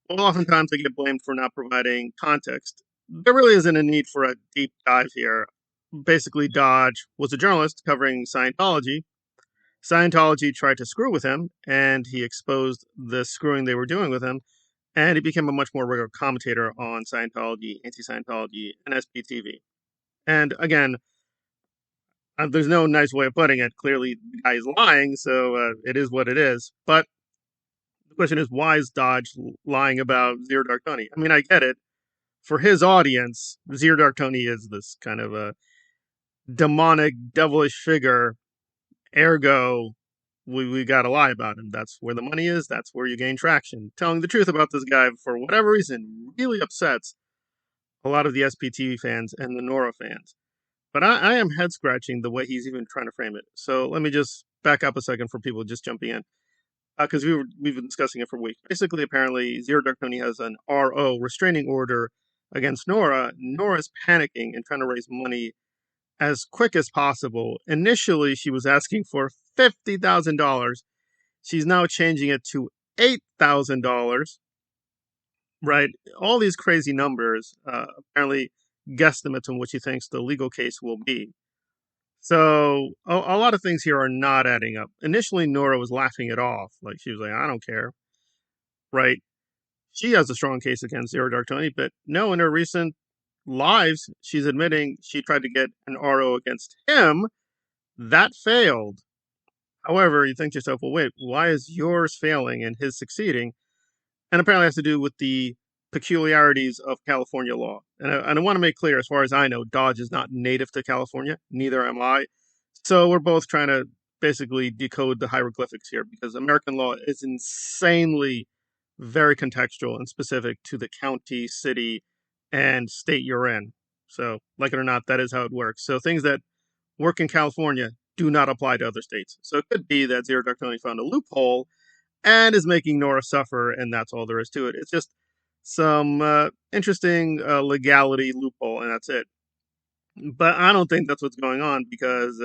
Well, oftentimes I get blamed for not providing context. There really isn't a need for a deep dive here. Basically, Dodge was a journalist covering Scientology. Scientology tried to screw with him, and he exposed the screwing they were doing with him, and he became a much more regular commentator on Scientology, anti Scientology, and SPTV. And again, there's no nice way of putting it. Clearly, the guy is lying, so it is what it is. But the question is, why is Dodge lying about Zero Dark Tony? I mean, I get it. For his audience, Zero Dark Tony is this kind of a demonic, devilish figure. Ergo, we got to lie about him. That's where the money is. That's where you gain traction. Telling the truth about this guy, for whatever reason, really upsets a lot of the SPTV fans and the Nora fans. But I am head scratching the way he's even trying to frame it. So let me just back up a second for people just jumping in. Because we've been discussing it for weeks. Basically, apparently, Zero Dark Tony has an RO restraining order against Nora. Nora's panicking and trying to raise money as quick as possible. Initially, she was asking for $50,000. She's now changing it to $8,000. Right, all these crazy numbers. Apparently, guesstimates on what she thinks the legal case will be. So a lot of things here are not adding up. Initially, Nora was laughing it off, like she was like, "I don't care." Right? She has a strong case against Zero Dark Tony, but no, in her recent lives, she's admitting she tried to get an RO against him. That failed. However, you think to yourself, well, wait, why is yours failing and his succeeding? And apparently it has to do with the peculiarities of California law. And I want to make clear, as far as I know, Dodge is not native to California. Neither am I. So we're both trying to basically decode the hieroglyphics here because American law is insanely very contextual and specific to the county, city, and state you're in. So, like it or not, that is how it works. So things that work in California do not apply to other states. So it could be that Zero Dark Tony found a loophole and is making Nora suffer, and that's all there is to it. It's just some interesting legality loophole, and that's it. But I don't think that's what's going on because,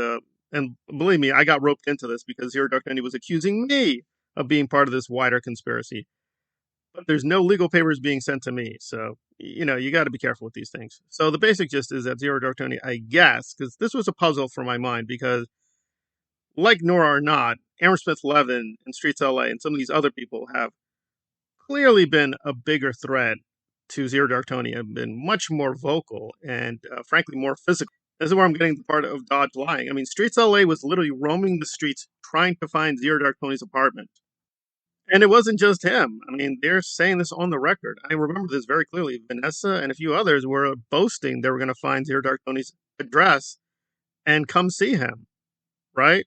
and believe me, I got roped into this because Zero Dark Tony was accusing me of being part of this wider conspiracy. But there's no legal papers being sent to me, so you got to be careful with these things. So the basic gist is that Zero Dark Tony, I guess, because this was a puzzle for my mind, because like Nora or not, Aaron Smith Levin and Streets LA and some of these other people have clearly been a bigger threat to Zero Dark Tony, have been much more vocal and frankly more physical. This is where I'm getting the part of Dodge lying. I mean, Streets LA was literally roaming the streets trying to find Zero Dark Tony's apartment. And it wasn't just him. I mean, they're saying this on the record. I remember this very clearly. Vanessa and a few others were boasting they were going to find Zero Dark Tony's address and come see him, right?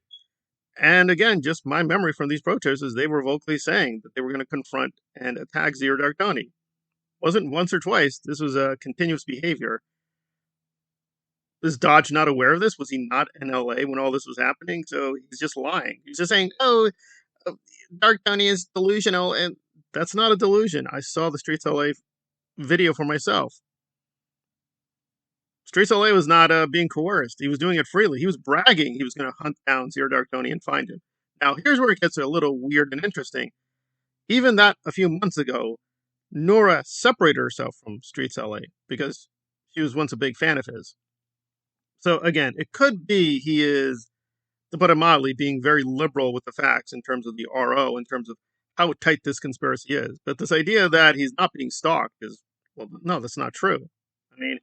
And again, just my memory from these protesters, they were vocally saying that they were going to confront and attack Zero Dark Tony. Wasn't once or twice. This was a continuous behavior. Was Dodge not aware of this? Was he not in LA when all this was happening? So he's just lying. He's just saying, oh, Dark Tony is delusional. And that's not a delusion. I saw the Streets LA video for myself. Streets LA was not being coerced. He was doing it freely. He was bragging he was going to hunt down Zero Dark Tony and find him. Now, here's where it gets a little weird and interesting. Even that a few months ago, Nora separated herself from Streets LA because she was once a big fan of his. So again, it could be he is, to put it mildly, being very liberal with the facts in terms of the RO, in terms of how tight this conspiracy is. But this idea that he's not being stalked is, well, no, that's not true. I mean,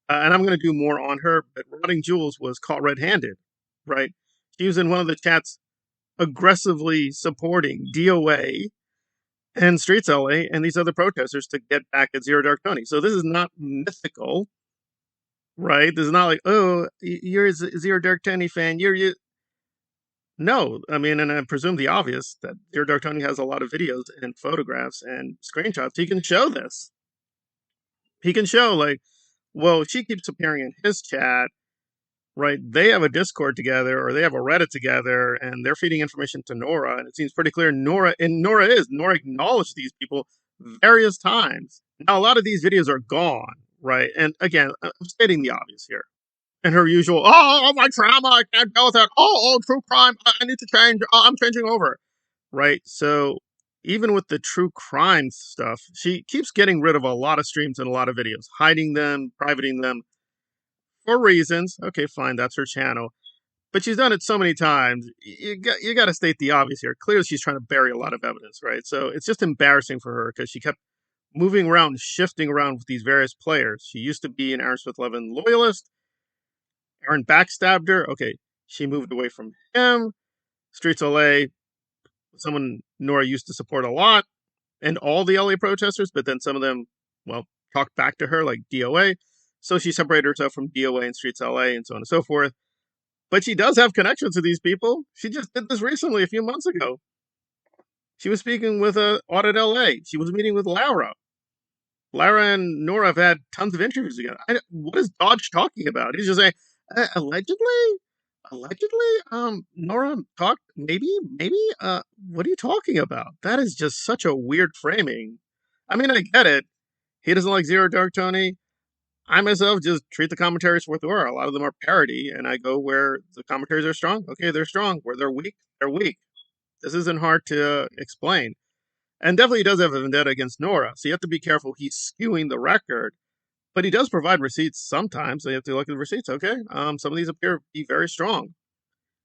and I'm going to do more on her, but Rotting Jules was caught red-handed, right? She was in one of the chats aggressively supporting DOA and Streets LA and these other protesters to get back at Zero Dark Tony. So this is not mythical, right? This is not like, oh, you're a Zero Dark Tony fan. You. No, I mean, and I presume the obvious that Zero Dark Tony has a lot of videos and photographs and screenshots. He can show this. He can show, like, well, she keeps appearing in his chat, right? They have a Discord together or they have a Reddit together and they're feeding information to Nora. And it seems pretty clear Nora acknowledged these people various times. Now, a lot of these videos are gone, right? And again, I'm stating the obvious here. And her usual, oh, my trauma, I can't deal with it. Oh, true crime, I need to change. I'm changing over, right? So even with the true crime stuff, she keeps getting rid of a lot of streams and a lot of videos, hiding them, privating them for reasons. Okay, fine, that's her channel. But she's done it so many times. You got to state the obvious here. Clearly, she's trying to bury a lot of evidence, right? So it's just embarrassing for her because she kept moving around, shifting around with these various players. She used to be an Aaron Smith Levin loyalist. Aaron backstabbed her. Okay, she moved away from him. Streets LA, someone Nora used to support a lot, and all the LA protesters, but then some of them, well, talked back to her, like DOA. So she separated herself from DOA and Streets LA and so on and so forth. But she does have connections to these people. She just did this recently, a few months ago. She was speaking with Audit LA. She was meeting with Laura. Lara and Nora have had tons of interviews together. What is Dodge talking about? He's just saying, allegedly, Nora talked, maybe, what are you talking about? That is just such a weird framing. I mean, I get it. He doesn't like Zero Dark Tony. I myself just treat the commentaries for what they are. A lot of them are parody, and I go where the commentaries are strong. Okay, they're strong. Where they're weak, they're weak. This isn't hard to explain. And definitely does have a vendetta against Nora, so you have to be careful. He's skewing the record, but he does provide receipts sometimes, so you have to look at the receipts. Okay, some of these appear to be very strong.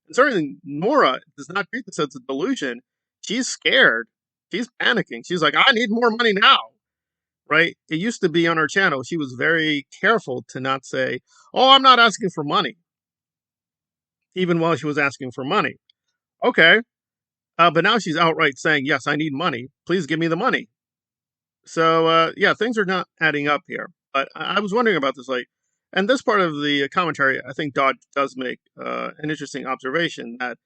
And certainly, Nora does not treat this as a delusion. She's scared. She's panicking. She's like, I need more money now, right? It used to be on her channel. She was very careful to not say, oh, I'm not asking for money, even while she was asking for money. Okay, but now she's outright saying, yes, I need money. Please give me the money. So, yeah, things are not adding up here. But I was wondering about this, like, and this part of the commentary, I think Dodge does make an interesting observation that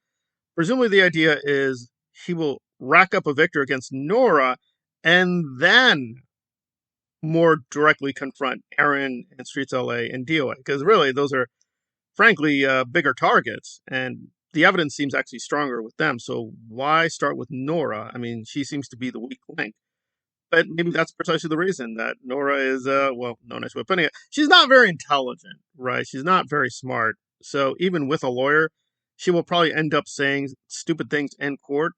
presumably the idea is he will rack up a victory against Nora and then more directly confront Aaron and Streets LA and DOA. Because really, those are, frankly, bigger targets. And the evidence seems actually stronger with them. So why start with Nora? I mean, she seems to be the weak link. But maybe that's precisely the reason that Nora is, well, no nice way of putting it. She's not very intelligent, right? She's not very smart. So even with a lawyer, she will probably end up saying stupid things in court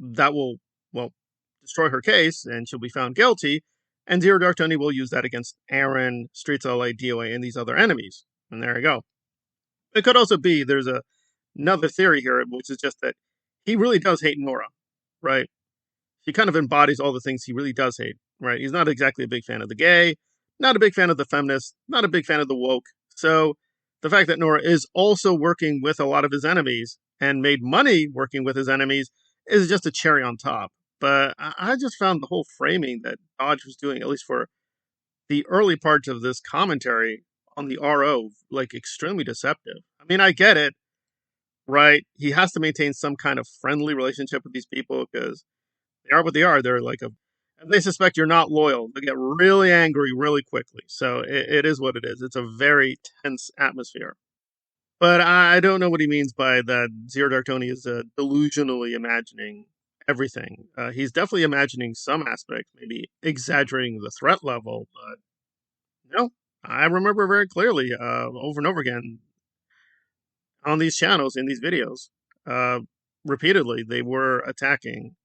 that will, well, destroy her case and she'll be found guilty. And Zero Dark Tony will use that against Aaron, Streets LA, DOA, and these other enemies. And there you go. It could also be there's another theory here, which is just that he really does hate Nora, right? He kind of embodies all the things he really does hate, right? He's not exactly a big fan of the gay, not a big fan of the feminists, not a big fan of the woke. So the fact that Nora is also working with a lot of his enemies and made money working with his enemies is just a cherry on top. But I just found the whole framing that Dodge was doing, at least for the early parts of this commentary on the RO, like extremely deceptive. I mean, I get it, right? He has to maintain some kind of friendly relationship with these people because they are what they are. They're like and they suspect you're not loyal. They get really angry really quickly. So it is what it is. It's a very tense atmosphere. But I don't know what he means by that Zero Dark Tony is delusionally imagining everything. He's definitely imagining some aspects, maybe exaggerating the threat level. But no, I remember very clearly over and over again on these channels, in these videos, repeatedly, they were attacking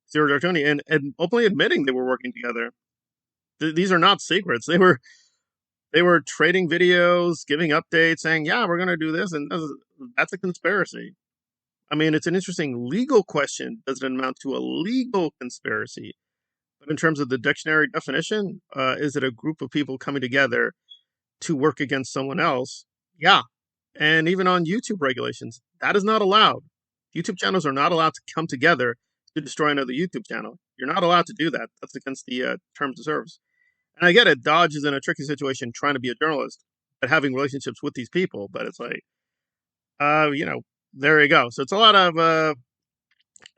Zero Dark Tony and openly admitting they were working together. These are not secrets. They were trading videos, giving updates, saying, "Yeah, we're going to do this," and that's a conspiracy. I mean, it's an interesting legal question. Does it amount to a legal conspiracy? But in terms of the dictionary definition, is it a group of people coming together to work against someone else? Yeah. And even on YouTube regulations, that is not allowed. YouTube channels are not allowed to come together to destroy another YouTube channel. You're not allowed to do that. That's against the terms of service. And I get it. Dodge is in a tricky situation trying to be a journalist, but having relationships with these people. But it's like, there you go. So it's a lot of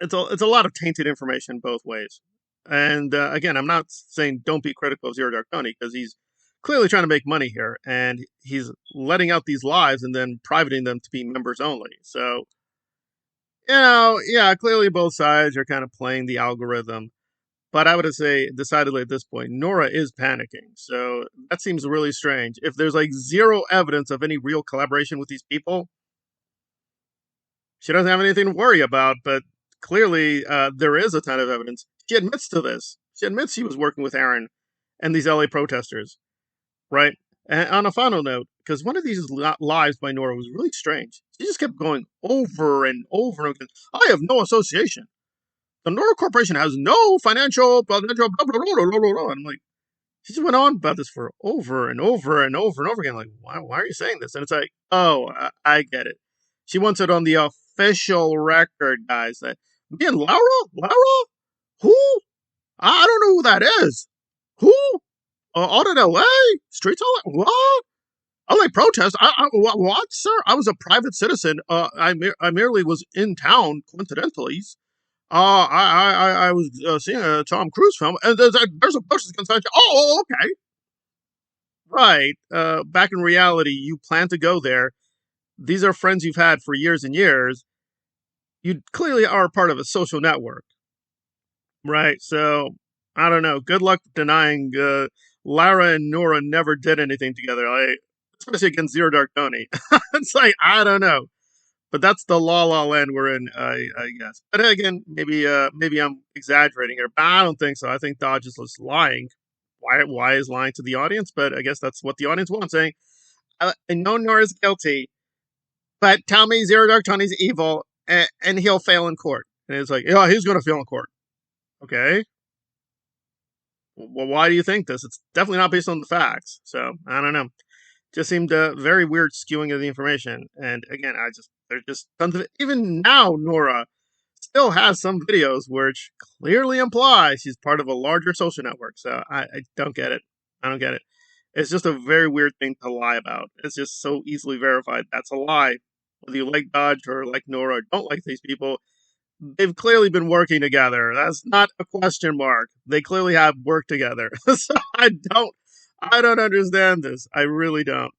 it's a lot of tainted information both ways. And again, I'm not saying don't be critical of Zero Dark Tony because he's clearly trying to make money here, and he's letting out these lives and then privating them to be members only. So, yeah, clearly both sides are kind of playing the algorithm. But I would say decidedly at this point, Nora is panicking. So that seems really strange. If there's like zero evidence of any real collaboration with these people, she doesn't have anything to worry about. But clearly, there is a ton of evidence. She admits to this. She admits she was working with Aaron and these LA protesters, right? And on a final note, because one of these lives by Nora was really strange. She just kept going over and over again. I have no association. The Nora Corporation has no financial, blah, blah, blah, blah, blah, blah, blah, blah. I'm like, she just went on about this for over and over and over and over again. Like, why are you saying this? And it's like, oh, I get it. She wants it on the official record, guys. That me and Laura, who? I don't know who that is. Who? Out in LA? Streets LA? What? LA protest? What, sir? I was a private citizen. I merely was in town, coincidentally. I was seeing a Tom Cruise film, and there's a protest against that. Oh, okay. Right. Back in reality, you plan to go there. These are friends you've had for years and years. You clearly are part of a social network. Right. So, I don't know. Good luck denying Lara and Nora never did anything together. Especially against Zero Dark Tony. It's like, I don't know. But that's the la la land we're in, I guess. But again, maybe I'm exaggerating here, but I don't think so. I think Dodge is just lying. Why is lying to the audience? But I guess that's what the audience wants, saying, I know Nora's guilty, but tell me Zero Dark Tony's evil, and he'll fail in court. And it's like, yeah, he's going to fail in court. Okay. Well, why do you think this? It's definitely not based on the facts. So I don't know. Just seemed very weird skewing of the information. And again, there's just tons of it. Even now, Nora still has some videos which clearly imply she's part of a larger social network. So I don't get it. I don't get it. It's just a very weird thing to lie about. It's just so easily verified. That's a lie. Whether you like Dodge or like Nora or don't like these people, they've clearly been working together. That's not a question mark. They clearly have worked together. So I don't understand this. I really don't.